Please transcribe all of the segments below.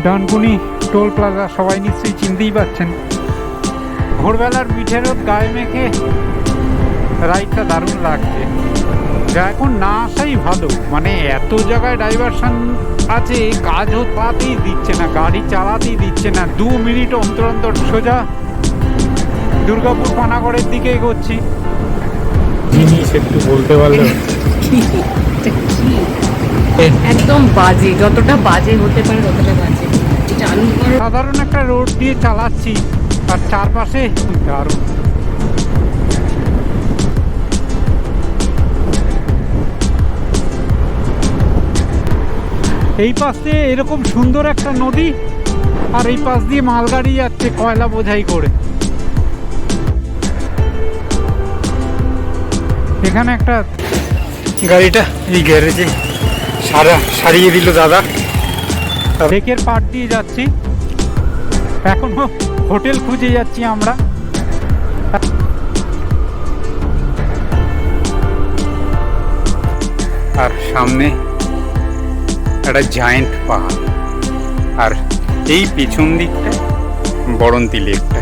Dankuni toll plaza সবাই নিশ্চয়ই চিনতেই পারছেন। ভোরবেলার মিঠে রোদ গায়ে মেখে রাইডটা দারুণ লাগছে। যা এখন না আসাই ভালো, মানে এত জায়গায় ডাইভারশন আছে, কাজ হতেই দিচ্ছে না, গাড়ি চালাতেই দিচ্ছে না। 2 মিনিট অন্তর অন্তর সোজা দুর্গাপুর পানাগড়ের দিকে এগোচ্ছি। জিনিস একটু বলতে পারলে একদম বাজে, যতটা বাজে হতে পারে ততটা বাজে। সাধারণ একটা রোড দিয়ে চালাচ্ছি আর চারপাশে দারুণ। এই পাশ দিয়ে এরকম সুন্দর একটা নদী, আর এই পাশ দিয়ে মালগাড়ি যাচ্ছে কয়লা বোঝাই করে। এখানে একটা গাড়িটা এই গ্যারেজে সারিয়ে দিল দাদা। লেকের পাড় দিয়ে যাচ্ছি, এখনো হোটেল খুঁজে যাচ্ছি আমরা। আর সামনে একটা জায়েন্ট পাহাড়, আর এই পেছন দিকটা বরন্তী লেকটা।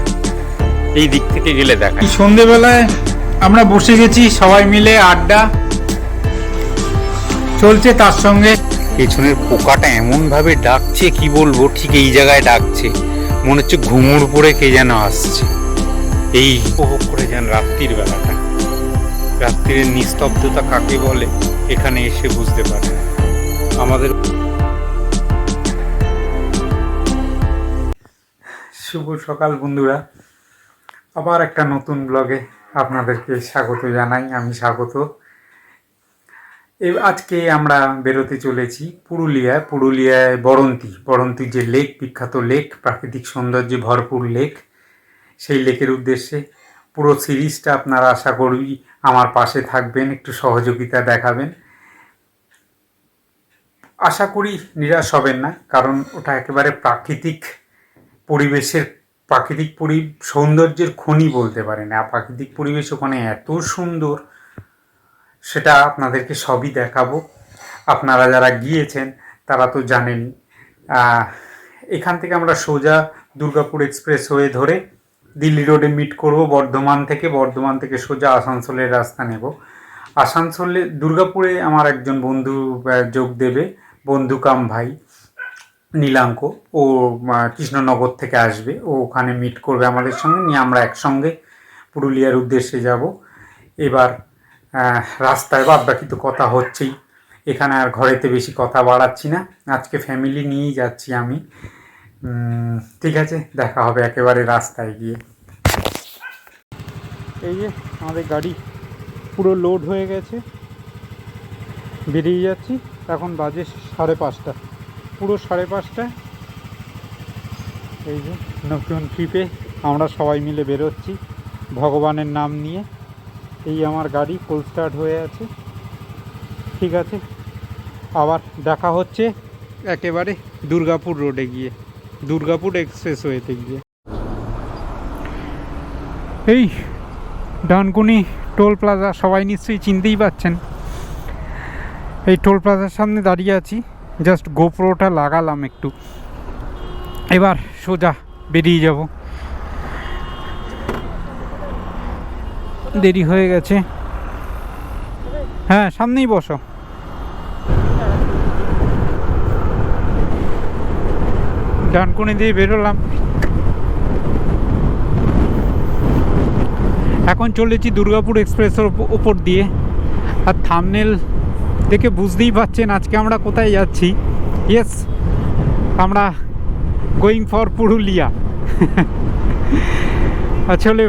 এই দিক থেকে গেলে দেখা। সন্ধেবেলায় আমরা বসে গেছি সবাই মিলে, আড্ডা চলছে, তার সঙ্গে পেছনের পোকাটা এমন ভাবে ডাকছে কি বলবো, ঠিক এই জায়গায় ডাকছে, মনে হচ্ছে ঘুঙুর পরে কে যেন আসছে। এই উপভোগ করে যান রাত্রির বেলাটা, রাত্রির নিস্তব্ধতা কাকে বলে এখানে এসে বুঝতে পারে। আমাদের শুভ সকাল বন্ধুরা, আবার একটা নতুন ব্লগে আপনাদেরকে স্বাগত জানাই। আমি স্বাগত। আজকে আমরা বেরোতে চলেছি পুরুলিয়ায় বরন্তী যে লেক, বিখ্যাত লেক, প্রাকৃতিক সৌন্দর্যে ভরপুর লেক, সেই লেকের উদ্দেশ্যে। পুরো সিরিজটা আপনারা আশা করি আমার পাশে থাকবেন, একটু সহযোগিতা দেখাবেন। আশা করি নিরাশ হবেন না, কারণ ওটা একেবারে প্রাকৃতিক পরিবেশের, সৌন্দর্যের খনি বলতে পারেন। আর প্রাকৃতিক পরিবেশ ওখানে এত সুন্দর, সেটা আপনাদেরকে সবই দেখাবো। আপনারা যারা গিয়েছেন তারা তো জানেনই। এখান থেকে আমরা সোজা দুর্গাপুর এক্সপ্রেসওয়ে ধরে দিল্লি রোডে মিট করব বর্ধমান থেকে সোজা আসানসোলের রাস্তা নেব। দুর্গাপুরে আমার একজন বন্ধু যোগ দেবে, বন্ধু কাম ভাই নীলাঙ্ক। ও কৃষ্ণনগর থেকে আসবে, ও ওখানে মিট করবে আমাদের সঙ্গে, নিয়ে আমরা একসঙ্গে পুরুলিয়ার উদ্দেশ্যে যাব। এবার রাস্তায় বাদ বাকি তো কথা হচ্ছেই, এখানে আর ঘরেতে বেশি কথা বাড়াচ্ছি না। আজকে ফ্যামিলি নিয়েই যাচ্ছি আমি। ঠিক আছে, দেখা হবে একেবারে রাস্তায় গিয়ে। এই যে আমাদের গাড়ি পুরো লোড হয়ে গেছে, বেরিয়ে যাচ্ছি। এখন বাজে 5:30, পুরো 5:30। এই যে নতুন ট্রিপে আমরা সবাই মিলে বেরোচ্ছি ভগবানের নাম নিয়ে। এই আমার গাড়ি ফুল স্টার্ট হয়ে আছে। ঠিক আছে, আবার দেখা হচ্ছে একেবারে দুর্গাপুর রোডে গিয়ে, দুর্গাপুর এক্সপ্রেসওয়েতে গিয়ে। এই ডানকুনি টোল প্লাজা সবাই নিশ্চয়ই চিনতেই পারছেন। এই টোল প্লাজার সামনে দাঁড়িয়ে আছি, জাস্ট গোপ্রোটা লাগালাম একটু, এবার সোজা বেরিয়ে যাব। দেরি হয়ে গেছে। হ্যাঁ, সামনেই বসো। ডানকুনি দিয়ে বেরোলাম, এখন চলেছি দুর্গাপুর এক্সপ্রেসের ওপর দিয়ে। আর থাম্বনেল দেখে বুঝতেই পারছেন আজকে আমরা কোথায় যাচ্ছি। ইয়েস, আমরা গোয়িং ফর পুরুলিয়া। আসলে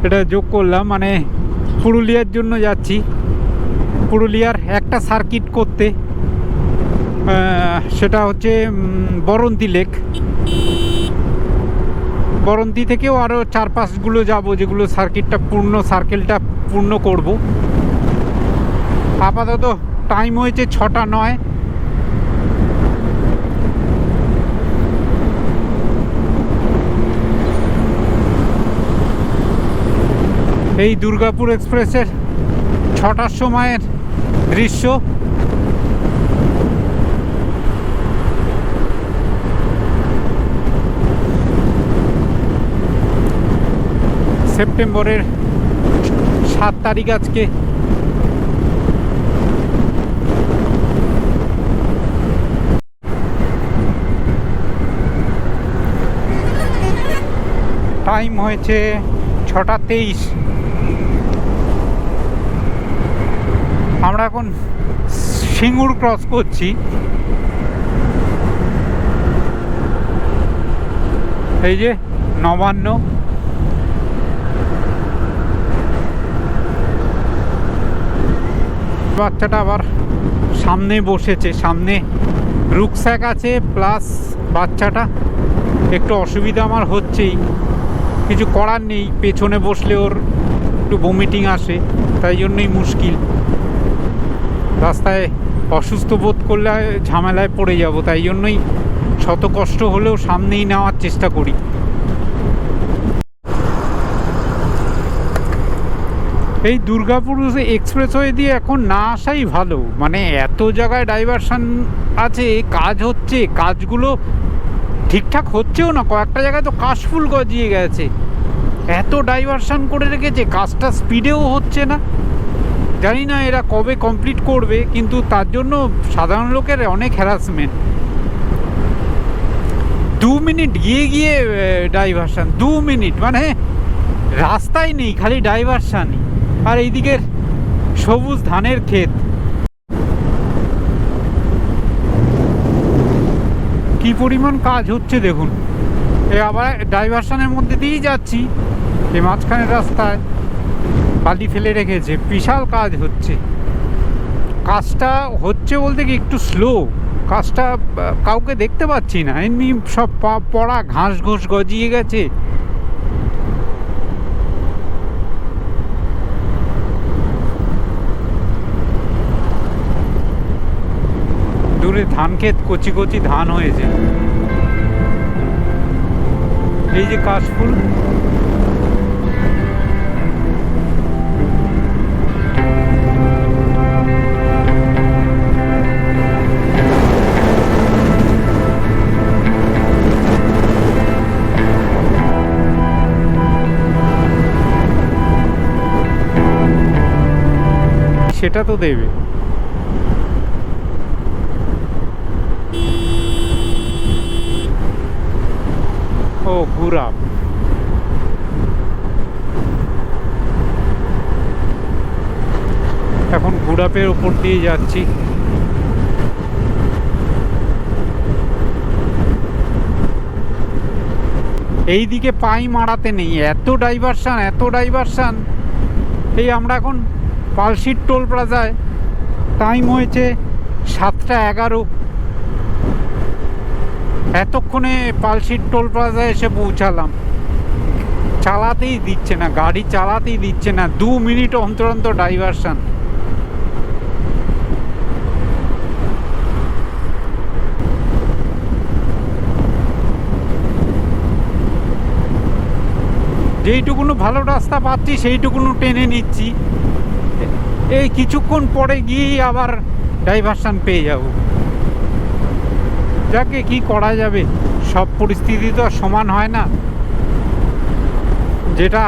এটা যোগ করলাম, মানে পুরুলিয়ার জন্য যাচ্ছি, পুরুলিয়ার একটা সার্কিট করতে। সেটা হচ্ছে বরন্তী লেক। বরন্তী থেকেও আরও 4-5গুলো যাবো, যেগুলো সার্কেলটা পূর্ণ করব। আপাতত টাইম হয়েছে 6:09। এই দুর্গাপুর এক্সপ্রেসের 6টার সময়ের দৃশ্য। সেপ্টেম্বরের 7 তারিখ আজকে। টাইম হয়েছে 6:23। আমরা এখন সিঙ্গুর ক্রস করছি। এই যে নবান্ন, বাচ্চাটা আবার সামনে বসেছে, সামনে রুকস্যাক আছে প্লাস বাচ্চাটা, একটু অসুবিধা আমার হচ্ছেই, কিছু করার নেই, পেছনে বসলে ওর একটু বমিটিং আসে, তাই জন্যই মুশকিল। রাস্তায় অসুস্থ বোধ করলে ঝামেলায় পড়ে যাব, তাই জন্যই শত কষ্ট হলেও সামনেই নেওয়ার চেষ্টা করি। এই দুর্গাপুর এক্সপ্রেসওয়ে দিয়ে এখন না আসাই ভালো, মানে এত জায়গায় ডাইভারশন আছে, কাজ হচ্ছে, কাজগুলো ঠিকঠাক হচ্ছেও না, কয়েকটা জায়গায় তো কাশফুল গজিয়ে গেছে, এত ডাইভারশন করে রেখেছে, কাজটা স্পিডেও হচ্ছে না। জানি না এরা কবে কমপ্লিট করবে, কিন্তু তার জন্য সাধারণ লোকের অনেক হ্যারাসমেন্ট। 2 মিনিট গিয়ে গিয়ে ডাইভারশন, 2 মিনিট, মানে রাস্তাই নেই, খালি ডাইভারশনই। আর এইদিকের সবুজ ধানের ক্ষেত, কি পরিমাণ কাজ হচ্ছে দেখুন। এ আবার ডাইভারশনের মধ্যে দিয়েই যাচ্ছি, এই মাঝখানের রাস্তায় বালি ফেলে রেখেছে, বিশাল কাজ হচ্ছে। কাজটা হচ্ছে বলতে কি একটু স্লো, কাজটা কাউকে দেখতে পাচ্ছি না, এমনি সব পড়া ঘাস ঘোষ গজিয়ে গেছে। দূরে ধান ক্ষেত, কচি কচি ধান হয়েছে, এই যে কাশফুল। সেটা তো দেবে। ও গুরাপ, এখন গুরাপের ওপর দিয়ে যাচ্ছি। এই দিকে পাই মারাতে নেই, এত ডাইভারশন, এত ডাইভারশন। এই আমরা এখন পালশিট টোল প্লাজায়, টাইম হয়েছে 7:11। এতক্ষণে পালশিট টোল প্লাজায় এসে পৌঁছালাম, চালাতেই দিচ্ছে না, গাড়ি চালাতেই দিচ্ছে না, 2 মিনিট অন্তর অন্তর ডাইভারশন। যেইটুকুনো ভালো রাস্তা পাচ্ছি সেইটুকুনো টেনে নিচ্ছি, এই কিছুক্ষণ পরে গিয়েই আবার ডাইভারশন পেয়ে যাব। যাকে কি করা যাবে, সব পরিস্থিতি তো সমান হয় না, যেটা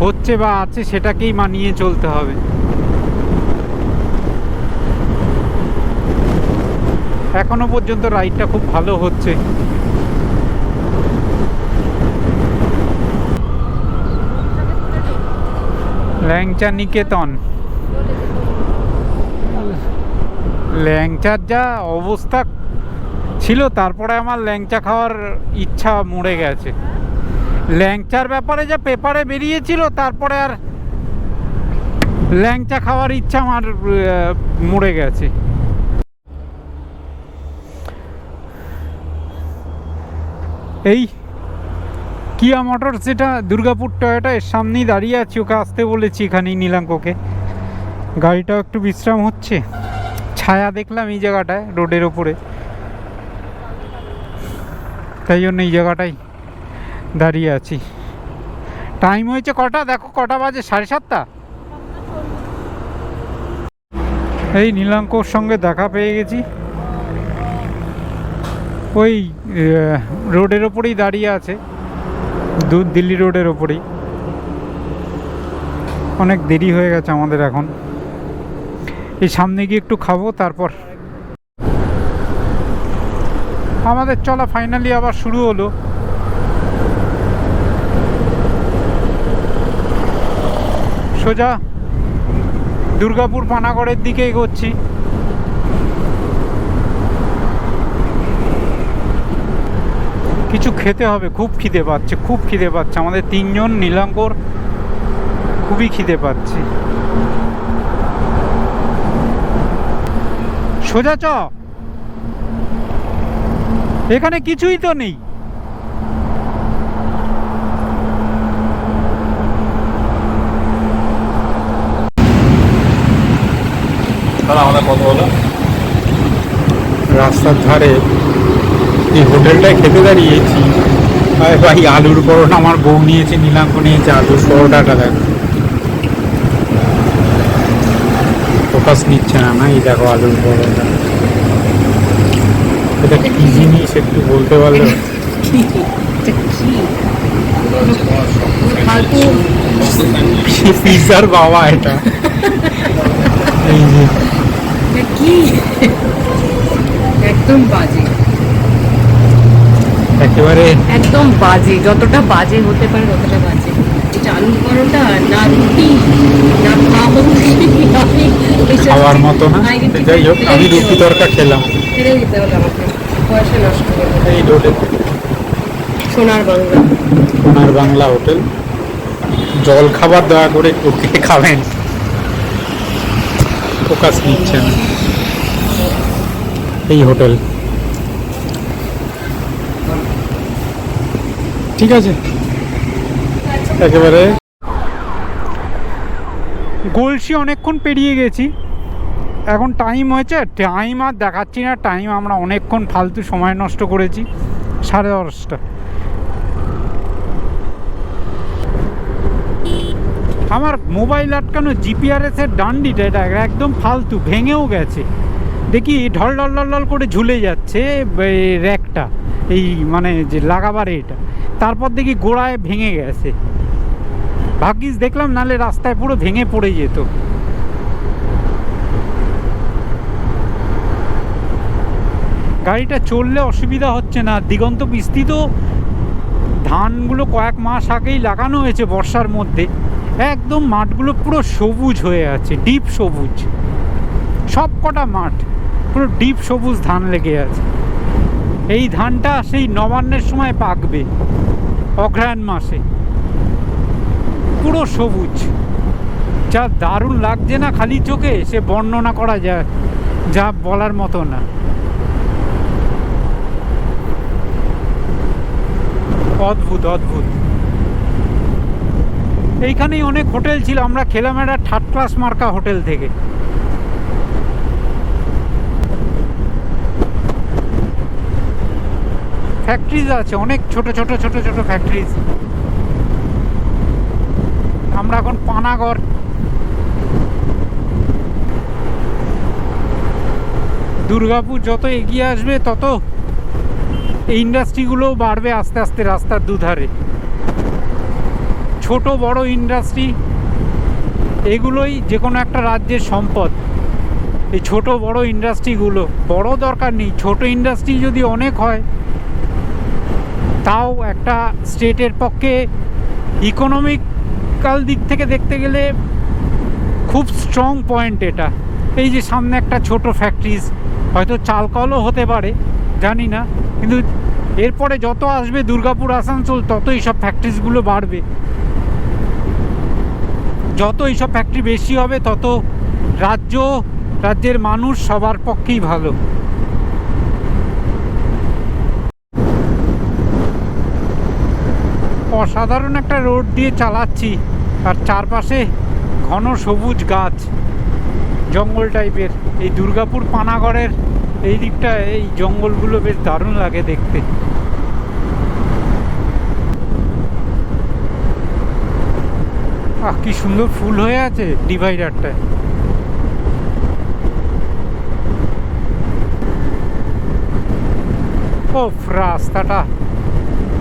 হচ্ছে বা আছে সেটাকেই মানিয়ে চলতে হবে। এখনো পর্যন্ত রাইডটা খুব ভালো হচ্ছে। ল্যাংচা নিকেতন, ল্যাংচার যা অবস্থা ছিল, তারপরে আমার ল্যাংচা খাওয়ার ইচ্ছা মরে গেছে। ল্যাংচার ব্যাপারে যা পেপারে বেরিয়েছিল, তারপরে আর ল্যাংচা খাওয়ার ইচ্ছা আমার মরে গেছে। এই কিয়া মোটরস যেটা দুর্গাপুর টয়োটা, এর সামনেই দাঁড়িয়ে আছি, ওকে আসতে বলেছি, এখানেই নীলাঙ্ককে। গাড়িটাও একটু বিশ্রাম হচ্ছে, ছায়া দেখলাম এই জায়গাটায় রোডের ওপরে, তাই জন্য এই জায়গাটাই দাঁড়িয়ে আছি। টাইম হয়েছে কটা, দেখো কটা বাজে, 7:30। এই নীলাঙ্কর সঙ্গে দেখা পেয়ে গেছি, ওই রোডের ওপরেই দাঁড়িয়ে আছে, দিল্লি রোডের ওপরেই। অনেক দেরি হয়ে গেছে আমাদের এখন। এই সামনে গিয়ে একটু খাবো, তারপর আমাদের চলা ফাইনালি আবার শুরু হলো। সোজা দুর্গাপুর পানাগড়ের দিকে এগোচ্ছি। কিছু খেতে হবে, খুব খিদে পাচ্ছে, খুব খিদে পাচ্ছে আমাদের তিনজন, নীলাঙ্কর খুবই খিদে পাচ্ছে। সোজা চ, এখানে কিছুই তো নেই। আমাদের কত হলো? রাস্তার ধারে এই হোটেলটায় খেতে দাঁড়িয়েছি। আরে ভাই, আলুর পরোটা আমার বউ নিয়েছে, নীলাঙ্ক নিয়েছে আলুর পরোটাটা। দেখ, ফোকাস নিচ্ছে না। না, এই দেখো আলুর পরোটা। এটা কি জিনিস একটু বলতে পারলে? পিৎজার বাবা এটা। এই যে কি একদম বাজে, একেবারে একদম বাজে, যতটা বাজে হতে পারে ততটা বাজে। এটা আলুর পরোটা না রুটি না খাওয়ার মতো না। যাই হোক, আমি রুটি তরকা খেলাম। ফেলে দিতে হলো আমাকে, পয়সা নষ্ট করে। এই রোডে সোনার বাংলা, সোনার বাংলা হোটেল। জল খাবার দয়া করে ওকে খাবেন, ফোকাস নিচ্ছে না। এই হোটেল ঠিক আছে, একেবারে গলসি অনেকক্ষণ পেরিয়ে গেছি। এখন টাইম হয়েছে, টাইম আর দেখাচ্ছি না, টাইম আমরা অনেকক্ষণ ফালতু সময় নষ্ট করেছি। 10:30। আমার মোবাইল আটকানো জিপিআরএসের ডান্ডিটা এটা একদম ফালতু, ভেঙেও গেছে। দেখি ঢল ঢল ঢল ঢল করে ঝুলে যাচ্ছে র্যাকটা, এই মানে যে লাগাবার এটা। তারপর দেখি গোড়ায় ভেঙে গেছে। ভাগ্যিস দেখলাম, নালে রাস্তায় পুরো ভেঙে পড়ে যেত। গাড়িটা চললে অসুবিধা হচ্ছে না। দিগন্ত বিস্তৃত ধানগুলো কয়েক মাস আগেই লাগানো হয়েছে বর্ষার মধ্যে। একদম মাঠগুলো পুরো সবুজ হয়ে আছে, ডিপ সবুজ। সব কটা মাঠ পুরো ডিপ সবুজ ধান লেগে আছে। এই ধানটা সেই নবান্নের সময় পাকবে, অগ্রহায়ণ মাসে। পুরো সবুজ, যা দারুণ লাগছে না খালি চোখে, সে বর্ণনা করা যায়, যা বলার মতো না। অদ্ভুত অদ্ভুত। এইখানেই অনেক হোটেল ছিল, আমরা খেলাম একটা থার্ড ক্লাস মার্কা হোটেল থেকে। ফ্যাক্টরিজ আছে অনেক, ছোট ছোট ছোট ছোট ফ্যাক্টরিজ। আমরা এখন পানাগড়। দুর্গাপুর যত এগিয়ে আসবে তত এই ইন্ডাস্ট্রিগুলোও বাড়বে আস্তে আস্তে রাস্তার দুধারে। ছোট বড় ইন্ডাস্ট্রি, এগুলোই যে কোনো একটা রাজ্যের সম্পদ। এই ছোট বড় ইন্ডাস্ট্রিগুলো, বড় দরকার নেই, ছোট ইন্ডাস্ট্রি যদি অনেক হয় তাও একটা স্টেটের পক্ষে ইকোনমিক্যাল দিক থেকে দেখতে গেলে খুব স্ট্রং পয়েন্ট এটা। এই যে সামনে একটা ছোট ফ্যাক্টরিজ, হয়তো চালকলও হতে পারে, জানি না, কিন্তু এরপরে যত আসবে দুর্গাপুর আসানসোল তত এইসব ফ্যাক্টরিজগুলো বাড়বে। যত এইসব ফ্যাক্টরি বেশি হবে তত রাজ্যের মানুষ সবার পক্ষেই ভালো। অসাধারণ একটা রোড দিয়ে চালাচ্ছি, আর চারপাশে ঘন সবুজ গাছ, জঙ্গল টাইপের। এই দুর্গাপুর পানাগড়ের এই দিকটা, এই জঙ্গলগুলো বেশ দারুণ লাগে দেখতে। কি সুন্দর ফুল হয়ে আছে ডিভাইডারটায়। ও, রাস্তাটা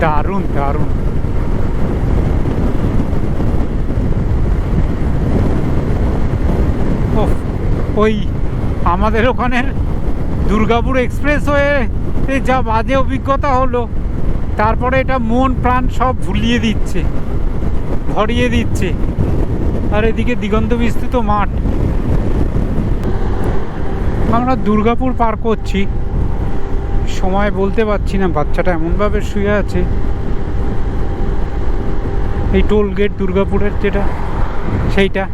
দারুণ দারুণ। ওই আমাদের ওখানের দুর্গাপুর এক্সপ্রেসওয়ে যা বাজে অভিজ্ঞতা হলো, তারপরে এটা মন প্রাণ সব ভুলিয়ে দিচ্ছে, ভরিয়ে দিচ্ছে। আর এদিকে দিগন্ত বিস্তৃত মাঠ। আমরা দুর্গাপুর পার করছি, সময় বলতে পারছি না, বাচ্চাটা এমনভাবে শুয়ে আছে। এই টোল গেট দুর্গাপুরের যেটা, সেইটা।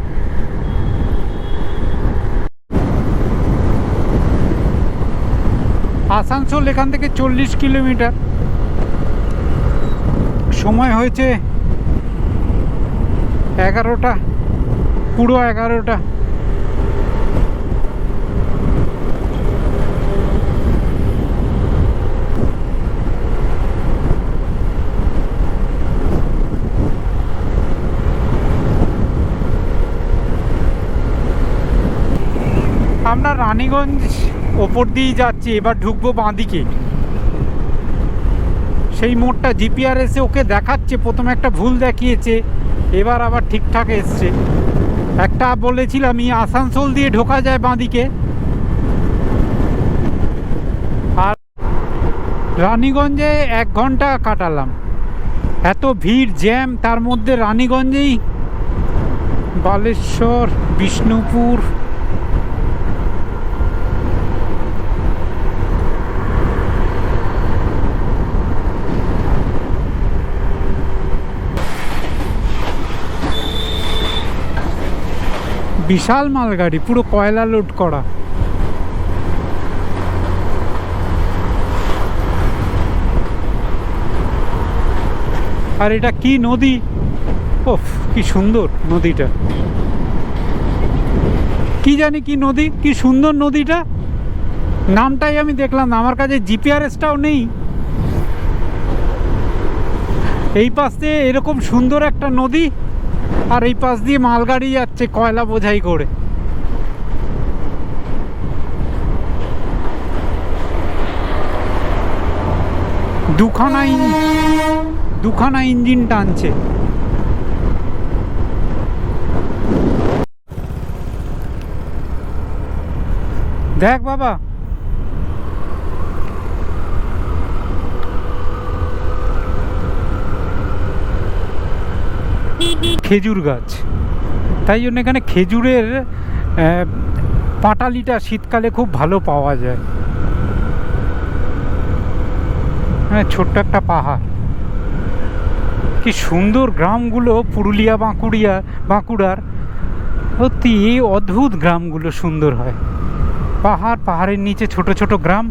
আসানসোল এখান থেকে 40 কিলোমিটার। সময় হয়েছে 11টা, পুরো 11টা। আমরা রানীগঞ্জ ওপর দিয়েই যাচ্ছি, এবার ঢুকবো বাঁদিকে। সেই মোড়টা জিপিআরএসে ওকে দেখাচ্ছে, প্রথমে একটা ভুল দেখিয়েছে, এবার আবার ঠিকঠাক এসছে। একটা বলেছিলাম আসানসোল দিয়ে ঢোকা যায় বাঁদিকে, আর রানীগঞ্জে 1 ঘন্টা কাটালাম। এত ভিড়, জ্যাম, তার মধ্যে রানীগঞ্জেই বালেশ্বর, বিষ্ণুপুর, বিশাল মালগাড়ি, পুরো কয়লা লোড করা। আর এটা কি নদী, ওফ কি সুন্দর নদীটা। কি জানি কি নদী, কি সুন্দর নদীটা, নামটাই আমি দেখলাম না, আমার কাছে জিপিআরএসটাও নেই। এই পাশ দিয়ে এরকম সুন্দর একটা নদী, আর এই পাশ দিয়ে মালগাড়ি যাচ্ছে কয়লা বোঝাই করে। দুখানা ইঞ্জিন টানছে। দেখ বাবা, খেজুর গাছ, তাই জন্য এখানে খেজুরের পাটালিটা শীতকালে খুব ভালো পাওয়া যায়। হ্যাঁ, ছোট্ট একটা পাহাড়। কি সুন্দর গ্রামগুলো, পুরুলিয়া বাঁকুড়ার সত্যি অদ্ভুত গ্রামগুলো সুন্দর হয়। পাহাড়ের নিচে ছোট ছোট গ্রাম।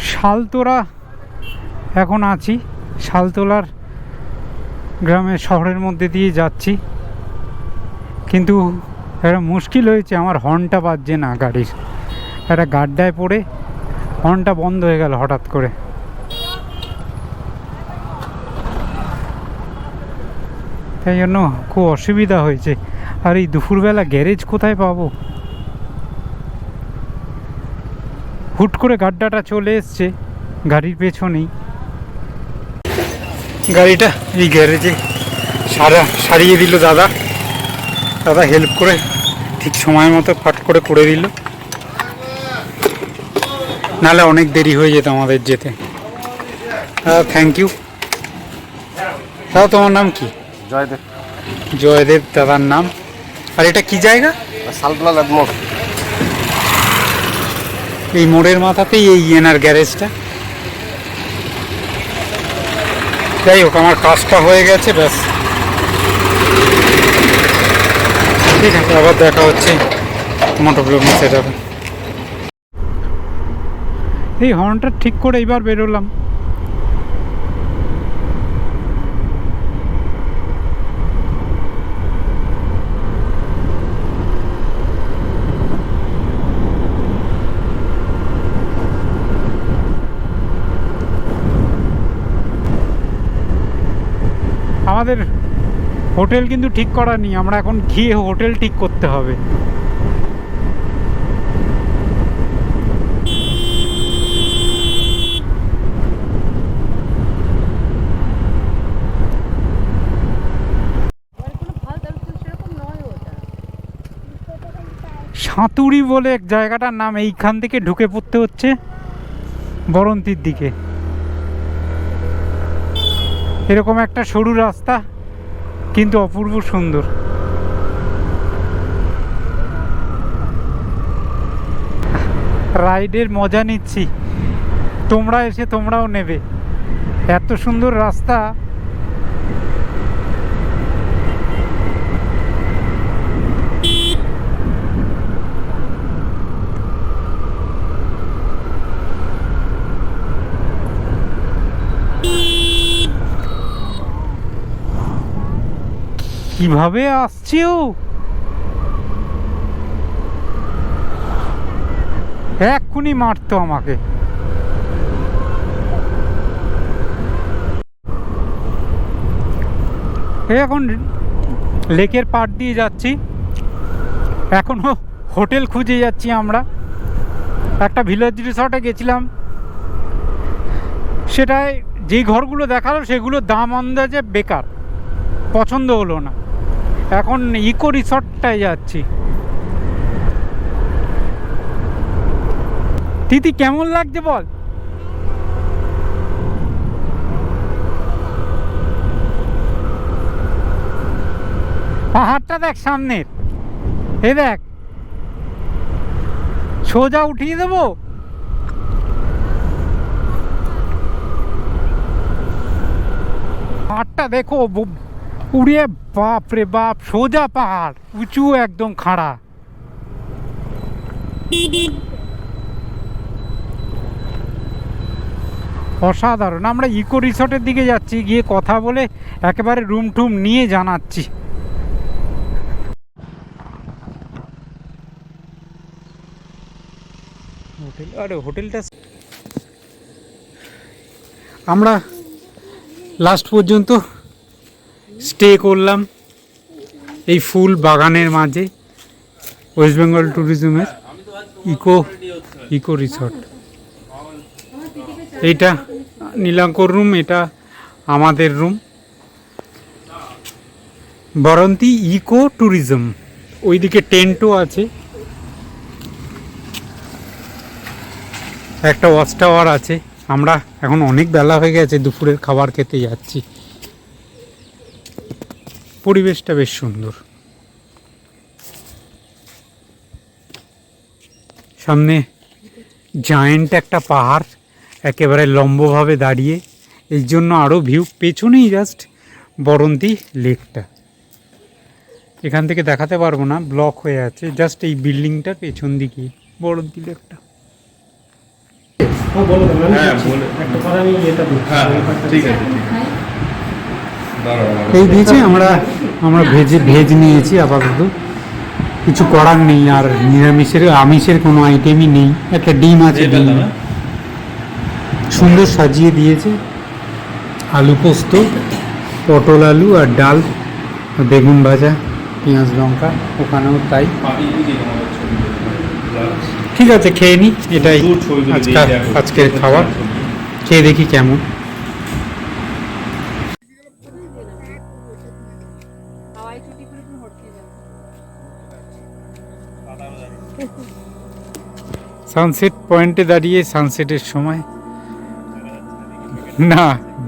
শালতোরা এখন আছি, শালতোলার গ্রামে শহরের মধ্যে দিয়ে যাচ্ছি, কিন্তু একটা মুশকিল হয়েছে, আমার হর্নটা বাজছে না গাড়ির। একটা গাড্ডায় পড়ে হর্নটা বন্ধ হয়ে গেল হঠাৎ করে। তাই জন্য খুব অসুবিধা হয়েছে। আর এই দুপুরবেলা গ্যারেজ কোথায় পাবো? হুট করে গাড্ডাটা চলে এসছে গাড়ির পেছনেই। গাড়িটা এই গ্যারেজে সারিয়ে দিল দাদা হেল্প করে, ঠিক সময় মতো ফাট করে দিল, নাহলে অনেক দেরি হয়ে যেত আমাদের যেতে। থ্যাংক ইউ দাদা। তোমার নাম কি? জয়দেব। জয়দেব দাদার নাম। আর এটা কি জায়গা? শালতোলা মোড়। এই মোড়ের মাথাতেই এই এনার গ্যারেজটা। যাই হোক, আমার কাজটা হয়ে গেছে, ব্যাস। ঠিক আছে, আবার দেখা হচ্ছে মোটর ব্লগিং সেটআপে। এই হর্নটা ঠিক করে এইবার বেরোলাম। আমাদের হোটেল কিন্তু ঠিক করা নেই, আমরা এখন গিয়ে হোটেল ঠিক করতে হবে। হাতুড়ি বলে এক জায়গাটার নাম, এইখান থেকে ঢুকে পড়তে হচ্ছে বরন্তির দিকে। এরকম একটা সরু রাস্তা, কিন্তু অপূর্ব সুন্দর। রাইডের মজা নিচ্ছি, তোমরা এসে তোমরাও নেবে। এত সুন্দর রাস্তা। কিভাবে আসছে ও, এক্ষুনি মারতো আমাকে। এখন লেকের পাড় দিয়ে যাচ্ছি, এখনো হোটেল খুঁজে যাচ্ছি আমরা। একটা ভিলেজ রিসর্টে গেছিলাম, সেটায় যেই ঘরগুলো দেখালো সেগুলো দাম আন্দাজে বেকার, পছন্দ হলো না। এখন ইকো রিসর্টটায় যাচ্ছি। তিথি কেমন লাগছে বল? পাহাড়টা দেখ সামনের, এ দেখ, সোজা উঠিয়ে দেবো। পাহাড়টা দেখো, উড়িয়ে, বাপ রে বাপ, সোজা পাহাড়, উঁচু একদম খাড়া। অসাধারণ। আমরা ইকো রিসর্টের দিকে যাচ্ছি, গিয়ে কথা বলে একেবারে রুম টুম নিয়ে জানাচ্ছি। হোটেল, আরে হোটেলটা আমরা লাস্ট পর্যন্ত স্টে করলাম এই ফুল বাগানের মাঝে, ওয়েস্ট বেঙ্গল ট্যুরিজমের ইকো রিসর্ট। এইটা নীলাঙ্কর রুম, এটা আমাদের রুম। বরন্তি ইকো ট্যুরিজম, ওইদিকে টেন্টও আছে, একটা ওয়াচ টাওয়ার আছে। আমরা এখন অনেক বেলা হয়ে গেছে, দুপুরের খাবার খেতে যাচ্ছি। পরিবেশটা বেশ সুন্দর। সামনে জায়েন্ট একটা পাহাড় একেবারে লম্বভাবে দাঁড়িয়ে, এই জন্য আরও ভিউ। পেছনেই জাস্ট বরন্তি লেকটা, এখান থেকে দেখাতে পারবো না, ব্লক হয়ে আছে। জাস্ট এই বিল্ডিংটার পেছন দিকে বরন্তি লেকটা। এই দিয়েছে, আমরা ভেজ নিয়েছি আপাতত, কিছু করার নেই। আর নিরামিষের আমিষের কোনো আইটেমই নেই। একটা ডিম আছে, ডিম সুন্দর সাজিয়ে দিয়েছে। আলু পোস্ত, পটল আলু আর ডাল, বেগুন ভাজা, পেঁয়াজ লঙ্কা, ওখানেও তাই। ঠিক আছে, খেয়ে নি। এটাই আজকের খাবার, খেয়ে দেখি কেমন। সানসেট পয়েন্টে দাঁড়িয়ে সানসেটের সময়, না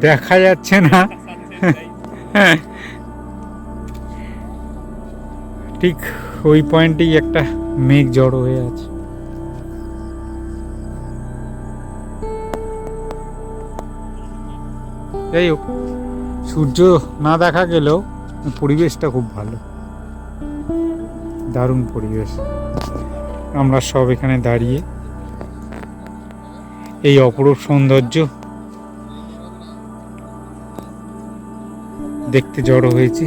দেখা যাচ্ছে না, ঠিক ওই পয়েন্টেই একটা মেঘ জড়ো হয়ে আছে। যাই হোক, সূর্য না দেখা গেলেও পরিবেশটা খুব ভালো, দারুণ পরিবেশ। আমরা সব এখানে দাঁড়িয়ে এই অপরূপ সৌন্দর্য দেখতে জড়ো হয়েছি।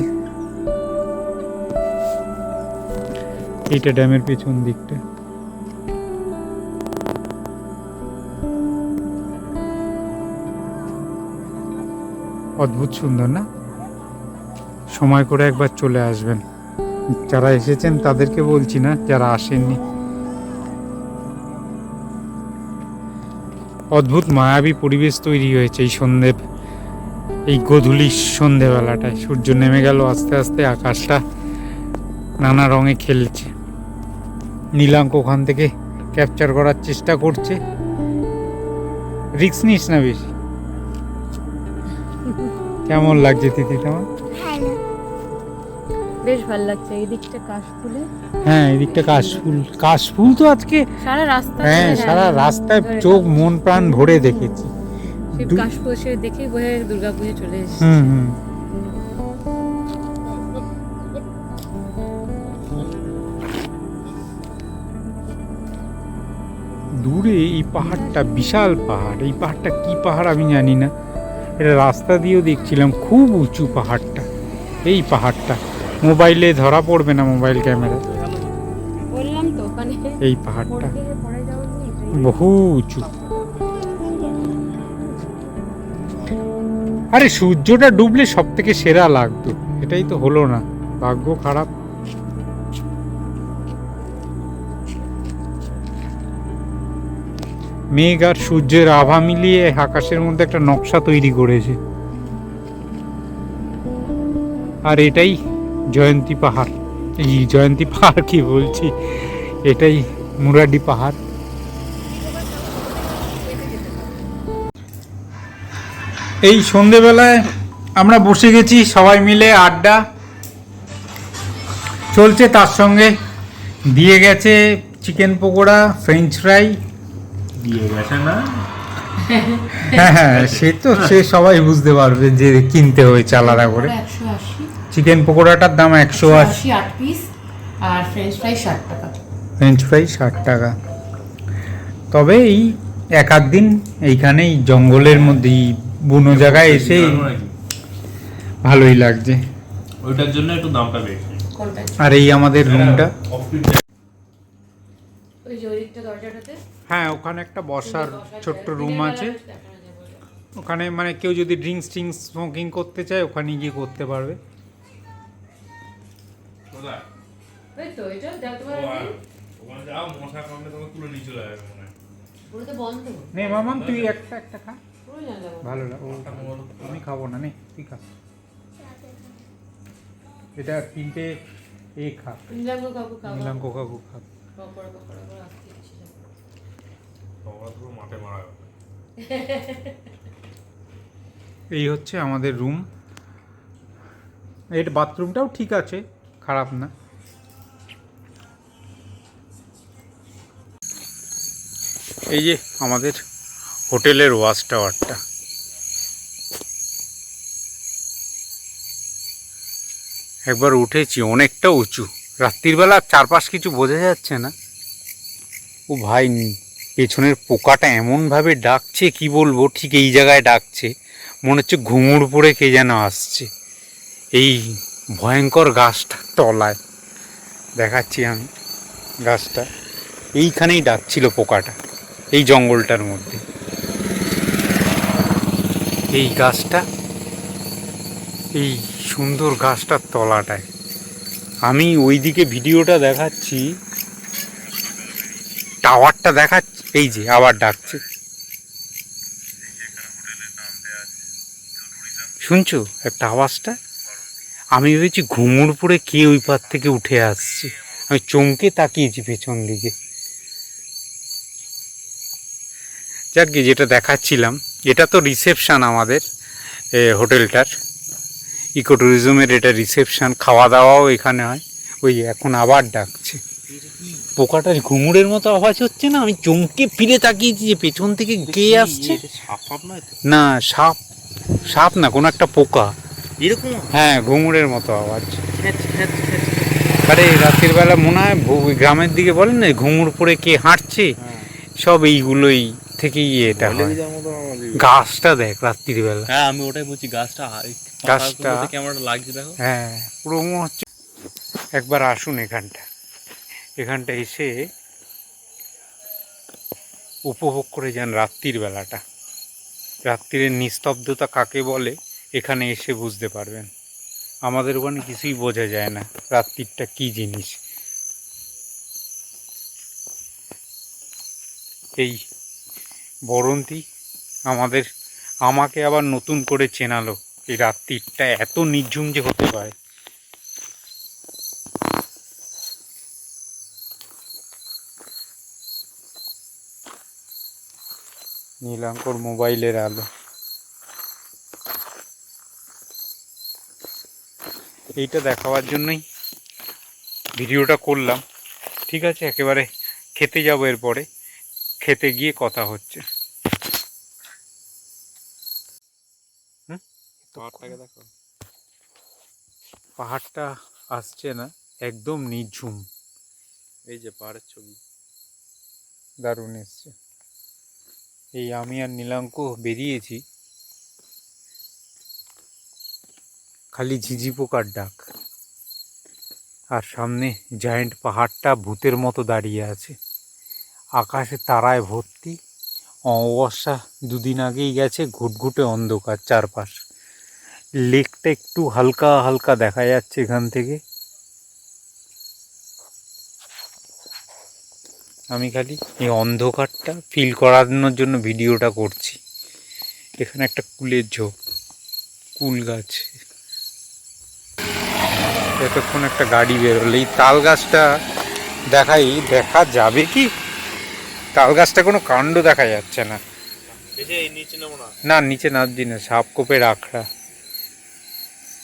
এইটা ড্যামের পেছন দিকটা। অদ্ভুত সুন্দর না? সময় করে একবার চলে আসবেন। যারা এসেছেন তাদেরকে বলছি না, যারা আসেননি। অদ্ভুত মায়াবী পরিবেশ তৈরি হয়েছে এই গোধূলির সন্ধেবেলাটায়। সূর্য নেমে গেল আস্তে আস্তে, আকাশটা নানা রঙে খেলছে। নীলাঙ্ক ওখান থেকে ক্যাপচার করার চেষ্টা করছে। রিস্ক নিস না বেশি। কেমন লাগছে তিথি তোমার? ভালো। বেশ ভালো লাগছে এই দিকটা কাশফুলে। হ্যাঁ, এদিকটা কাশফুল। কাশফুল তো আজকে সারা রাস্তা হ্যাঁ সারা রাস্তায় চোখ মন প্রাণ ভরে দেখেছি। শিব কাশফুল সে দেখে বোঝা যায় দুর্গাপুজো চলে এসেছে। হুম। দূরে এই পাহাড়টা বিশাল পাহাড়। এই পাহাড়টা কি পাহাড় আমি জানি না। এটা রাস্তা দিয়েও দেখছিলাম, খুব উঁচু পাহাড়টা। এই পাহাড়টা মোবাইলে ধরা পড়বে না, মোবাইল ক্যামেরা। বললাম তো ওখানে এই পাহাড়টা পড়ে যাওয়ার বহু উঁচু। আরে সূর্যটা ডুবলে সব থেকে সেরা লাগতো, এটাই তো হলো না, ভাগ্য খারাপ। মেঘ আর সূর্যের আভা মিলিয়ে আকাশের মধ্যে একটা নকশা তৈরি করেছে। আর এটাই জয়ন্তী পাহাড়। এই জয়ন্তী পাহাড় কি বলছি, এটাই মুরাডি পাহাড়। এই সন্ধেবেলায় আমরা বসে গেছি সবাই মিলে, আড্ডা চলছে। তার সঙ্গে দিয়ে গেছে চিকেন পকোড়া, ফ্রেঞ্চ ফ্রাই। দিয়ে গেছে না? হ্যাঁ, সে সবাই বুঝতে পারবে যে কিনতে হয়েছে আলাদা করে। 180 চিকেন পকোড়াটার দাম 180, 8 পিস, আর ফ্রেঞ্চ ফ্রাই 60 টাকা। ফ্রেঞ্চ ফ্রাই 60 টাকা। তবে এই এক আধ দিন এইখানেই জঙ্গলের মধ্যে বুনো জায়গায় এসে ভালোই লাগছে। ওইটার জন্য একটু দামটা বেশি। কোনটা? আর এই আমাদের রুমটা, ওই যে ওই দিকটা দরজাটাতে হ্যাঁ ওখানে একটা বসার ছোট্ট রুম আছে। ওখানে মানে কেউ যদি ড্রিঙ্কস স্মোকিং করতে চায় ওখানে গিয়ে করতে পারবে। কোথায়? ওই তো এটা দেখতে ও, পারবে। আর ওখানে যাও, মশা কামড়ে তোমাকে তুলে নিয়ে চলে যাবে মনে হয়। পুরো তো বন্ধ। নে মামাম তুই একটা খা, পুরো জানলা বন্ধ। ভালো লাগে। আমি খাবো না, নে তুই খা। এটা তিনটে খা, নীলাঙ্গ কাকু খাবো। নীলাঙ্ক কাকু খা। পকোড়া পকোড়া করে আসতে ইচ্ছে করে। তোমরা পুরো মাঠে মারা যাবে। এই হচ্ছে আমাদের রুম। এর বাথরুমটাও ঠিক আছে, খারাপ না। এই যে আমাদের হোটেলের ওয়াচ টাওয়ারটা, একবার উঠেছি, অনেকটা উঁচু। রাত্রির বেলা চারপাশ কিছু বোঝা যাচ্ছে না। ও ভাই, পেছনের পোকাটা এমনভাবে ডাকছে কি বলবো, ঠিক এই জায়গায় ডাকছে, মনে হচ্ছে ঘুঙুর পড়ে কে যেন আসছে। এই ভয়ঙ্কর গাছটার তলায় দেখাচ্ছি আমি, গাছটা এইখানেই ডাকছিল পোকাটা, এই জঙ্গলটার মধ্যে। এই গাছটা, এই সুন্দর গাছটার তলাটায় আমি ওইদিকে ভিডিওটা দেখাচ্ছি, টাওয়ারটা দেখাচ্ছি, এই যে আবার ডাকছে। শুনছো একটা আওয়াজটা? আমি ভেবেছি ঘুঙুর পড়ে কে ওই পার থেকে উঠে আসছে। আমি চমকে তাকিয়েছি পেছন দিকে। যাক গে, যেটা দেখাচ্ছিলাম, এটা তো রিসেপশন আমাদের হোটেলটার, ইকো ট্যুরিজমের এটা রিসেপশন। খাওয়া দাওয়াও এখানে হয়। ওই এখন আবার ডাকছে। পোকাটার ঘুঙুরের মতো আওয়াজ হচ্ছে না? আমি চমকে ফিরে তাকিয়েছি যে পেছন থেকে কে আসছে। না, সাপ না, কোনো একটা পোকা এরকম? হ্যাঁ, ঘুঙুরের মতো আওয়াজ। আরে রাতের বেলা মনে হয় গ্রামের দিকে বলেন না, ঘুঙুর পরে কে হাঁটছে, সব এইগুলোই থেকেই এটা হয়। গাছটা দেখ রাত্রির বেলা। হ্যাঁ, আমি ওটাই বলছি, গাছটা কেমন লাগছে দেখো। হ্যাঁ, পুরো মনে হচ্ছে। একবার আসুন এখানটা এসে উপভোগ করে যান রাত্রির বেলাটা। রাত্রির নিস্তব্ধতা কাকে বলে এখানে এসে বুঝতে পারবেন। আমাদের ওখানে কিছুই বোঝা যায় না রাত্রিটা কি জিনিস। এই বরন্তী আমাকে আবার নতুন করে চেনালো, এই রাত্রিটা এত নির্ঝুম যে হতে পারে। নীলাঙ্কর মোবাইলের আলো। এইটা দেখাবার জন্যই ভিডিওটা করলাম। ঠিক আছে, একেবারে খেতে যাবো, এরপরে খেতে গিয়ে কথা হচ্ছে। পাহাড়টাকে দেখো, পাহাড়টা আসছে না, একদম নিঝুম। এই যে পাহাড়ের ছবি, দারুণ এসছে। এই আমি আর নীলাঙ্ক বেরিয়েছি, খালি ঝিঝি পোকার ডাক, আর সামনে জায়েন্ট পাহাড়টা ভূতের মতো দাঁড়িয়ে আছে। আকাশে তারায় ভর্তি, অমাবস্যা দুদিন আগেই গেছে, ঘুটঘুটে অন্ধকার চারপাশ। লেকটা একটু হালকা হালকা দেখা যাচ্ছে এখান থেকে। আমি খালি এই অন্ধকারটা ফিল করানোর জন্য ভিডিওটা করছি। এখানে একটা কুলের ঝোপ, কুল গাছ। এতক্ষণ একটা গাড়ি বেরোলে এই তাল গাছটা দেখা যাবে কি? তাল গাছটা কোনো কাণ্ড দেখা যাচ্ছে না। এই যে এই নিচে নেবো না, না নিচে নামছি না, সাপ কোপে রাখড়া।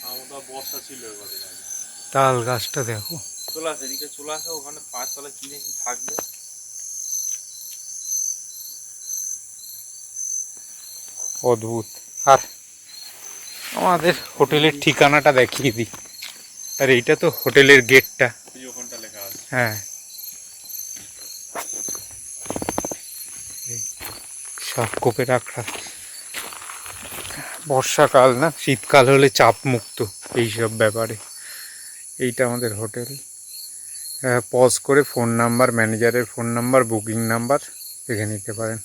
আমাদের বর্ষা ছিল এবারে। তাল গাছটা দেখো। চলে আসে, এদিকে চলে আসে, ওখানে 5 তলা কি নাকি থাকবে। অদ্ভুত। আর আমাদের হোটেলের ঠিকানাটা দেখিয়ে দিই। আর এইটা তো হোটেলের গেটটা। এই ওখানটা লেখা আছে। হ্যাঁ, সাপ কোপে রাখা। বর্ষাকাল না, শীতকাল হলে চাপ মুক্ত এইসব ব্যাপারে। এইটা আমাদের হোটেল। পজ করে ফোন নাম্বার, ম্যানেজারের ফোন নাম্বার, বুকিং নাম্বার দেখে নিতে পারেন।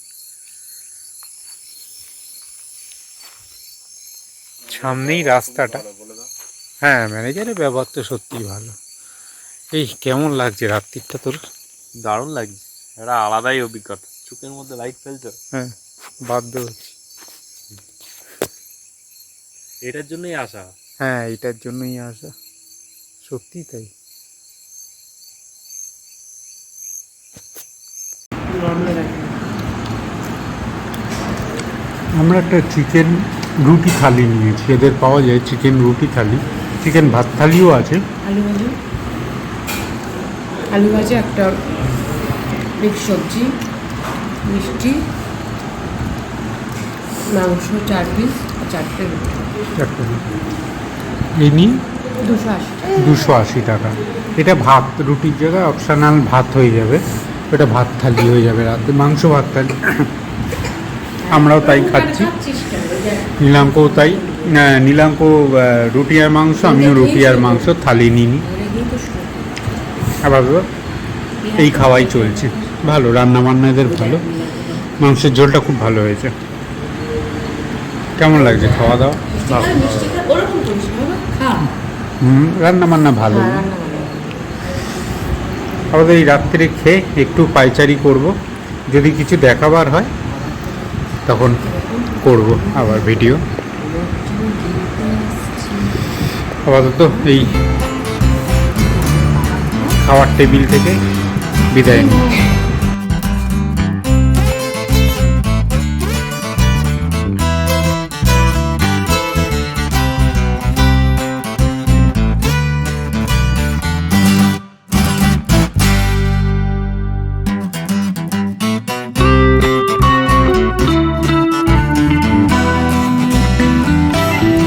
সামনেই রাস্তাটা। হ্যাঁ, ম্যানেজারের ব্যবহার তো সত্যিই ভালো। এই কেমন লাগছে রাত্রিটা তোর? দারুণ লাগছে, একটা আলাদাই অভিজ্ঞতা। চোখের মধ্যে লাইট ফেলছে। হ্যাঁ, বাধ্য হচ্ছি। এটার জন্যই আসা। হ্যাঁ, এইটার জন্যই আসা, সত্যি তাই। আমরা একটা চিকেন রুটি থালি নিয়েছি। এদের পাওয়া যায় চিকেন রুটি থালি, চিকেন ভাত থালিও আছে। আলু ভাজা, একটা মিক্স সবজি, মিষ্টি, মাংস 4 পিস, 4টে রুটি। এই নিয়ে 280। 280 টাকা। এটা ভাত রুটির জায়গায় অপশনাল ভাত হয়ে যাবে, ওটা ভাত থালি হয়ে যাবে রাতে, মাংস ভাত থালি। আমরাও তাই খাচ্ছি, নীলাঙ্কও তাই। নীলাঙ্ক রুটি আর মাংস, আমিও রুটি আর মাংস থালি নিই। আপাতত এই খাওয়াই চলছে। ভালো রান্না বান্না এদের ভালো, মাংসের ঝোলটা খুব ভালো হয়েছে। কেমন লাগছে খাওয়া দাওয়া? রান্না বান্না ভালো। আমাদের এই রাত্রে খেয়ে একটু পাইচারি করব, যদি কিছু দেখাবার হয় তখন করব আবার ভিডিও। আপাতত এই খাওয়ার টেবিল থেকে বিদায় নিচ্ছি।